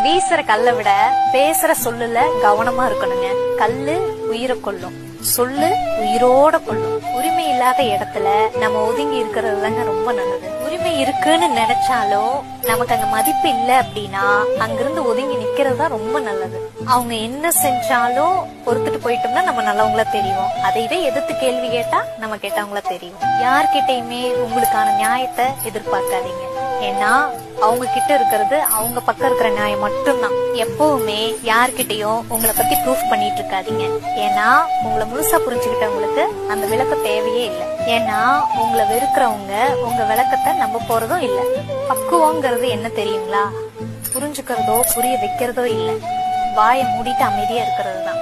வீசுற கல்லை விட பேசுற சொல்லுல கவனமா இருக்கணுங்க. கல்லு உயிரை கொல்லும், சொல்லு உயிரோட கொல்லும். உரிமை இல்லாத இடத்துல நம்ம ஒதுங்கி இருக்கிறது தாங்க ரொம்ப நல்லது. உரிமை இருக்குன்னு நினைச்சாலும் நமக்கு அங்க மதிப்பு இல்ல அப்படின்னா அங்கிருந்து ஒதுங்கி நிக்கிறது தான் ரொம்ப நல்லது. அவங்க என்ன செஞ்சாலும் பொறுத்துட்டு போயிட்டோம்னா நம்ம நல்லவங்கள தெரியும். அதை இதை எதிர்த்து கேள்வி கேட்டா நம்ம கேட்டவங்கள தெரியும். யார்கிட்டயுமே உங்களுக்கான நியாயத்தை எதிர்பார்க்காதீங்க. ஏன்னா அவங்க கிட்ட இருக்கிறது அவங்க பக்கம் இருக்கிற நியாயம் மட்டும்தான். எப்பவுமே யார்கிட்டயும் உங்களை பத்தி ப்ரூஃப் பண்ணிட்டு இருக்காதீங்க. ஏன்னா உங்களை முழுசா புரிஞ்சுக்கிட்டவங்களுக்கு அந்த விளக்கம் தேவையே இல்லை. ஏன்னா உங்களை வெறுக்கிறவங்க உங்க விளக்கத்தை நம்ப போறதும் இல்ல. பக்குவங்கிறது என்ன தெரியுங்களா? புரிஞ்சுக்கிறதோ புரிய வைக்கிறதோ இல்ல, வாயை மூடிட்டு அமைதியா இருக்கிறது தான்.